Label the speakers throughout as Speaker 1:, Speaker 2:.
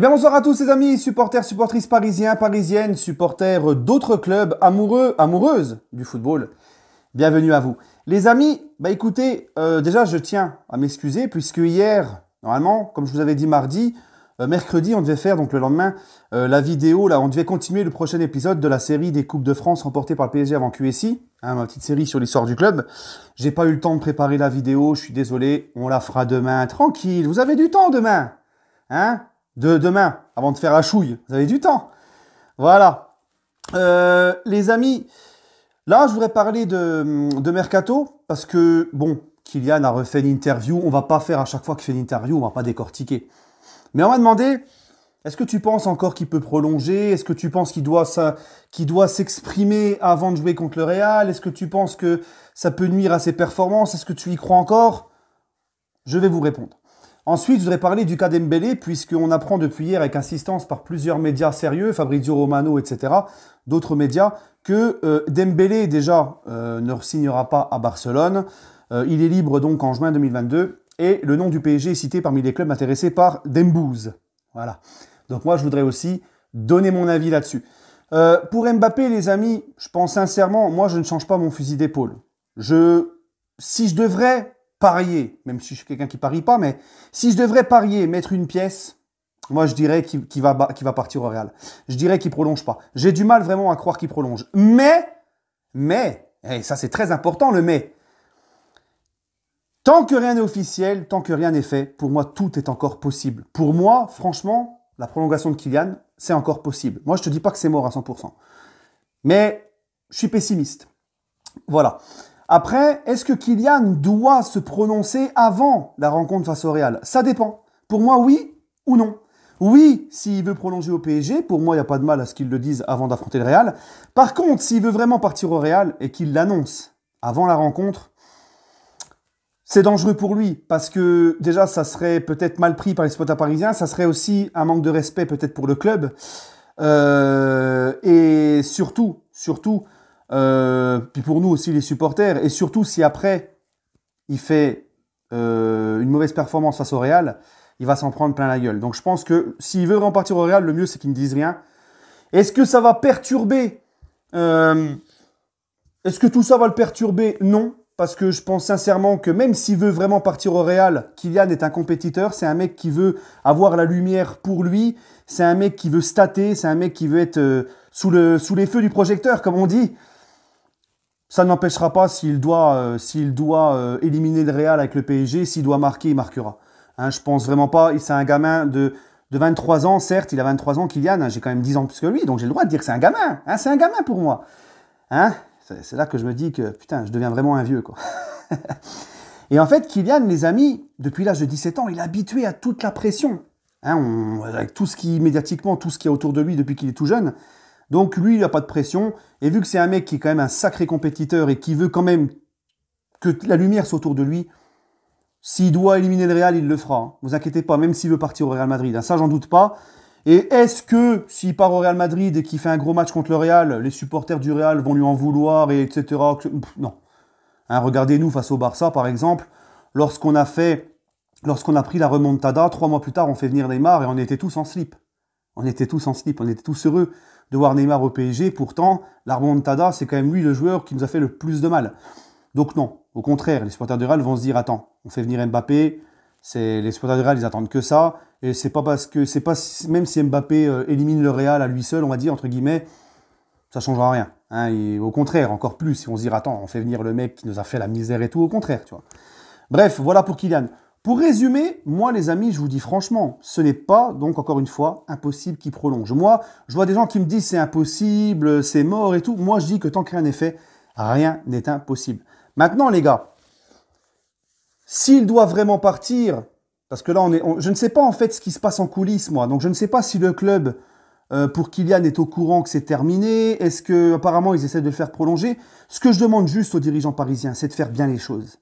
Speaker 1: Eh bien bonsoir à tous les amis, supporters, supportrices parisiens, parisiennes, supporters d'autres clubs, amoureux, amoureuses du football. Bienvenue à vous. Les amis, écoutez, déjà je tiens à m'excuser puisque hier, normalement, comme je vous avais dit mardi, mercredi, on devait faire, donc le lendemain, la vidéo, là, on devait continuer le prochain épisode de la série des Coupes de France remportées par le PSG avant QSI, ma petite série sur l'histoire du club. J'ai pas eu le temps de préparer la vidéo, je suis désolé, on la fera demain, tranquille, vous avez du temps demain, hein? Demain, avant de faire la chouille, vous avez du temps. Voilà. Les amis, là, je voudrais parler de Mercato, parce que, bon, Kylian a refait une interview, on va pas faire à chaque fois qu'il fait une interview, on va pas décortiquer. Mais on m'a demandé, est-ce que tu penses encore qu'il peut prolonger? Est-ce que tu penses qu'il doit s'exprimer avant de jouer contre le Real? Est-ce que tu penses que ça peut nuire à ses performances? Est-ce que tu y crois encore? Je vais vous répondre. Ensuite, je voudrais parler du cas Dembélé, puisqu'on apprend depuis hier avec insistance par plusieurs médias sérieux, Fabrizio Romano, etc., d'autres médias, que Dembélé, déjà, ne signera pas à Barcelone. Il est libre donc en juin 2022. Et le nom du PSG est cité parmi les clubs intéressés par Dembouz. Voilà. Donc moi, je voudrais aussi donner mon avis là-dessus. Pour Mbappé, les amis, je pense sincèrement, moi, je ne change pas mon fusil d'épaule. Si je devrais parier, même si je suis quelqu'un qui parie pas, mais si je devrais parier, mettre une pièce, moi, je dirais qu'il va partir au Real. Je dirais qu'il prolonge pas. J'ai du mal vraiment à croire qu'il prolonge. Mais, et ça c'est très important, le mais. Tant que rien n'est officiel, tant que rien n'est fait, pour moi, tout est encore possible. Pour moi, franchement, la prolongation de Kylian, c'est encore possible. Moi, je te dis pas que c'est mort à 100%. Mais je suis pessimiste. Voilà. Après, est-ce que Kylian doit se prononcer avant la rencontre face au Real? Ça dépend. Pour moi, oui ou non. Oui, s'il veut prolonger au PSG, pour moi, il n'y a pas de mal à ce qu'il le dise avant d'affronter le Real. Par contre, s'il veut vraiment partir au Real et qu'il l'annonce avant la rencontre, c'est dangereux pour lui, parce que déjà, ça serait peut-être mal pris par les supporters parisiens, ça serait aussi un manque de respect peut-être pour le club, et surtout, puis pour nous aussi les supporters, et surtout si après, il fait une mauvaise performance face au Real, il va s'en prendre plein la gueule. Donc je pense que s'il veut repartir au Real, le mieux c'est qu'il ne dise rien. Est-ce que ça va perturber Est-ce que tout ça va le perturber? Non. Parce que je pense sincèrement que même s'il veut vraiment partir au Real, Kylian est un compétiteur, c'est un mec qui veut avoir la lumière pour lui, c'est un mec qui veut stater, c'est un mec qui veut être sous les feux du projecteur, comme on dit. Ça ne l'empêchera pas s'il doit éliminer le Real avec le PSG, s'il doit marquer, il marquera. Hein, je pense vraiment pas, c'est un gamin de 23 ans, certes, il a 23 ans, Kylian, hein, j'ai quand même 10 ans plus que lui, donc j'ai le droit de dire que c'est un gamin, hein, c'est un gamin pour moi. Hein? C'est là que je me dis que, putain, je deviens vraiment un vieux, quoi. Et en fait, Kylian, les amis, depuis l'âge de 17 ans, il est habitué à toute la pression. Hein, avec tout ce qui, médiatiquement, tout ce qui est autour de lui depuis qu'il est tout jeune. Donc, lui, il n'a pas de pression. Et vu que c'est un mec qui est quand même un sacré compétiteur et qui veut quand même que la lumière soit autour de lui, s'il doit éliminer le Real, il le fera. Hein. Vous inquiétez pas, même s'il veut partir au Real Madrid. Hein, ça, j'en doute pas. Et est-ce que s'il part au Real Madrid et qu'il fait un gros match contre le Real, les supporters du Real vont lui en vouloir, et etc. Non. Hein, regardez-nous face au Barça, par exemple, lorsqu'on a pris la remontada, 3 mois plus tard, on fait venir Neymar et on était tous en slip. On était tous heureux de voir Neymar au PSG. Pourtant, la remontada, c'est quand même lui le joueur qui nous a fait le plus de mal. Donc non, au contraire, les supporters du Real vont se dire, attends, on fait venir Mbappé, les supporters du Real, ils attendent que ça. Et c'est pas parce que, même si Mbappé élimine le Real à lui seul, on va dire, entre guillemets, ça changera rien. Hein, et au contraire, encore plus, si on se dit, attends, on fait venir le mec qui nous a fait la misère et tout, au contraire, tu vois. Bref, voilà pour Kylian. Pour résumer, moi, les amis, je vous dis franchement, ce n'est pas, donc encore une fois, impossible qu'il prolonge. Moi, je vois des gens qui me disent, c'est impossible, c'est mort et tout. Moi, je dis que tant que rien n'est fait, rien n'est impossible. Maintenant, les gars, s'il doit vraiment partir, parce que là, je ne sais pas en fait ce qui se passe en coulisses, moi. Donc, je ne sais pas si le club, pour Kylian, est au courant que c'est terminé. Est-ce que, apparemment, ils essaient de le faire prolonger? Ce que je demande juste aux dirigeants parisiens, c'est de faire bien les choses.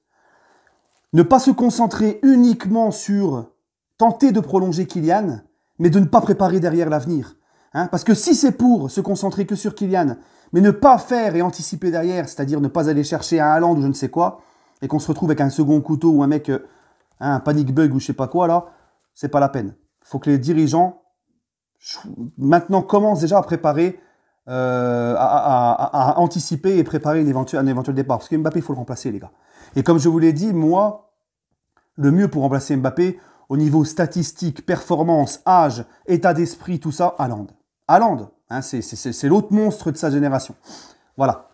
Speaker 1: Ne pas se concentrer uniquement sur tenter de prolonger Kylian, mais de ne pas préparer derrière l'avenir. Hein? Parce que si c'est pour se concentrer que sur Kylian, mais ne pas faire et anticiper derrière, c'est-à-dire ne pas aller chercher un Haaland ou je ne sais quoi, et qu'on se retrouve avec un second couteau ou un mec... un panic bug ou je sais pas quoi là, c'est pas la peine. Il faut que les dirigeants maintenant commence déjà à préparer, à anticiper et préparer un éventuel départ. Parce que Mbappé, il faut le remplacer, les gars. Et comme je vous l'ai dit, moi, le mieux pour remplacer Mbappé, au niveau statistique, performance, âge, état d'esprit, tout ça, Haaland. Haaland, hein, c'est l'autre monstre de sa génération. Voilà.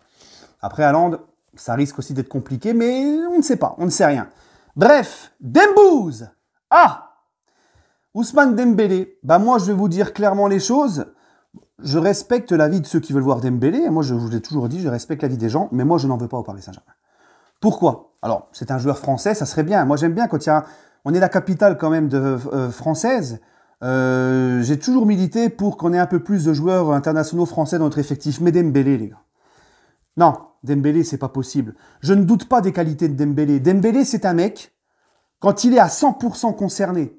Speaker 1: Après Haaland, ça risque aussi d'être compliqué, mais on ne sait pas, on ne sait rien. Bref, Dembouz. Ah, Ousmane Dembélé. Bah moi, je vais vous dire clairement les choses. Je respecte l'avis de ceux qui veulent voir Dembélé. Moi, je vous l'ai toujours dit, je respecte l'avis des gens, mais moi, je n'en veux pas au Paris Saint-Germain. Pourquoi? Alors, c'est un joueur français, ça serait bien. Moi, j'aime bien quand il y a... On est la capitale quand même française. J'ai toujours milité pour qu'on ait un peu plus de joueurs internationaux français dans notre effectif. Mais Dembélé, les gars. Non, Dembélé, c'est pas possible. Je ne doute pas des qualités de Dembélé. Dembélé, c'est un mec, quand il est à 100% concerné,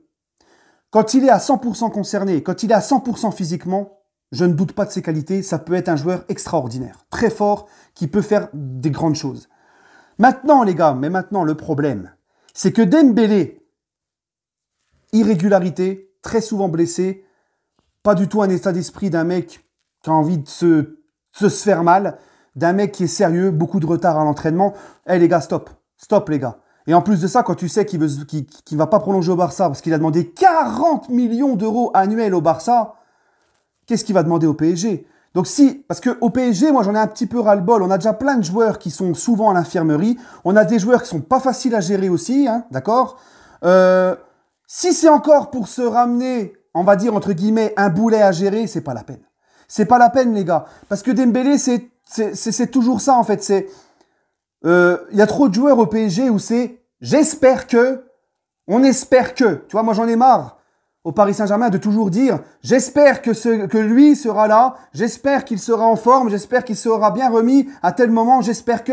Speaker 1: quand il est à 100% concerné, quand il est à 100% physiquement, je ne doute pas de ses qualités. Ça peut être un joueur extraordinaire, très fort, qui peut faire des grandes choses. Maintenant, les gars, le problème, c'est que Dembélé, irrégularité, très souvent blessé, pas du tout un état d'esprit d'un mec qui a envie de se faire mal, d'un mec qui est sérieux, beaucoup de retard à l'entraînement. Eh les gars, stop. Stop les gars. Et en plus de ça, quand tu sais qu'il va pas prolonger au Barça parce qu'il a demandé 40 millions d'euros annuels au Barça, qu'est-ce qu'il va demander au PSG? Donc si, parce que au PSG, moi j'en ai un petit peu ras-le-bol. On a déjà plein de joueurs qui sont souvent à l'infirmerie. On a des joueurs qui sont pas faciles à gérer aussi, hein, d'accord? Si c'est encore pour se ramener, on va dire entre guillemets, un boulet à gérer, c'est pas la peine. C'est pas la peine les gars. Parce que Dembélé, c'est toujours ça en fait. Il y a trop de joueurs au PSG où c'est j'espère que, on espère que. Tu vois, moi j'en ai marre au Paris Saint-Germain de toujours dire j'espère que lui sera là, j'espère qu'il sera en forme, j'espère qu'il sera bien remis à tel moment, j'espère que.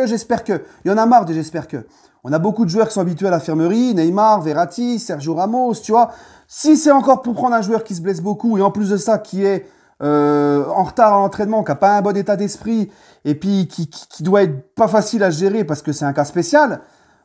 Speaker 1: Il y en a marre de j'espère que. On a beaucoup de joueurs qui sont habitués à l'infirmerie, Neymar, Verratti, Sergio Ramos, tu vois. Si c'est encore pour prendre un joueur qui se blesse beaucoup et en plus de ça qui est en retard à l'entraînement, qui n'a pas un bon état d'esprit et puis qui doit être pas facile à gérer parce que c'est un cas spécial,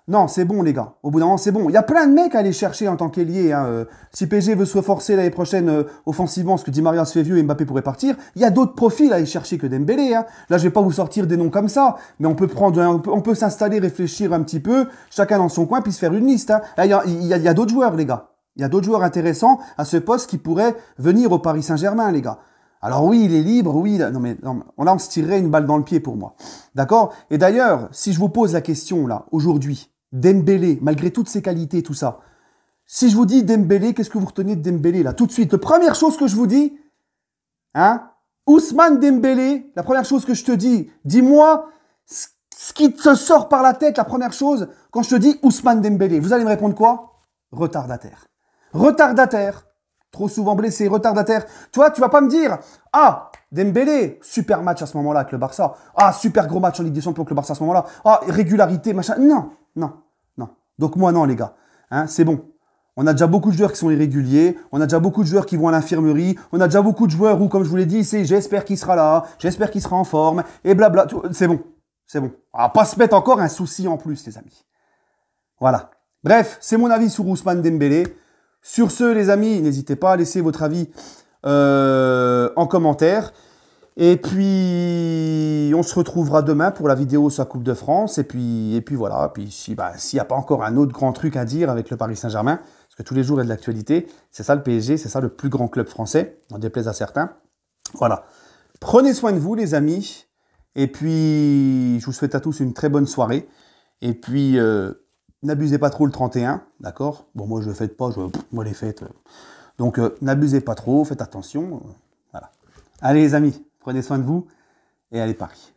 Speaker 1: non, c'est bon les gars. Au bout d'un moment, c'est bon. Il y a plein de mecs à aller chercher en tant qu'ailier. Hein. Si PSG veut se reforcer l'année prochaine offensivement, parce que Di Maria se fait vieux et Mbappé pourrait partir, il y a d'autres profils à aller chercher que Dembélé. Hein. Là, je vais pas vous sortir des noms comme ça, mais on peut s'installer, réfléchir un petit peu, chacun dans son coin, puis se faire une liste. Hein. Il y a d'autres joueurs, les gars. Il y a d'autres joueurs intéressants à ce poste qui pourraient venir au Paris Saint-Germain, les gars. Alors oui, il est libre, oui. Là, on se tirerait une balle dans le pied pour moi. D'accord? Et d'ailleurs, si je vous pose la question, là, aujourd'hui, Dembélé, malgré toutes ses qualités, tout ça, si je vous dis Dembélé, qu'est-ce que vous retenez de Dembélé, là, tout de suite? La première chose que je vous dis, hein, Ousmane Dembélé, la première chose que je te dis, dis-moi ce qui te sort par la tête, la première chose, quand je te dis Ousmane Dembélé. Vous allez me répondre quoi? Retardataire. Retardataire. Trop souvent blessé, retardataire. Tu vois, tu vas pas me dire, ah, Dembélé, super match à ce moment-là avec le Barça. Ah, super gros match en Ligue des Champions avec le Barça à ce moment-là. Ah, régularité, machin. Non, non, non. Donc moi, non, les gars. Hein, c'est bon. On a déjà beaucoup de joueurs qui sont irréguliers. On a déjà beaucoup de joueurs qui vont à l'infirmerie. On a déjà beaucoup de joueurs où, comme je vous l'ai dit, c'est j'espère qu'il sera là, j'espère qu'il sera en forme, et blabla. C'est bon. C'est bon. On va pas se mettre encore un souci en plus, les amis. Voilà. Bref, c'est mon avis sur Ousmane Dembélé. Sur ce, les amis, n'hésitez pas à laisser votre avis en commentaire. Et puis, on se retrouvera demain pour la vidéo sur la Coupe de France. Et puis voilà. Puis s'il n'y a pas encore un autre grand truc à dire avec le Paris Saint-Germain, parce que tous les jours il y a de l'actualité, c'est ça le PSG, c'est ça le plus grand club français, en déplaise à certains. Voilà. Prenez soin de vous, les amis. Et puis, je vous souhaite à tous une très bonne soirée. Et puis... n'abusez pas trop le 31, d'accord? Bon, moi, je ne le fête pas, moi, les fêtes. Donc, n'abusez pas trop, faites attention. Voilà. Allez, les amis, prenez soin de vous et allez Paris.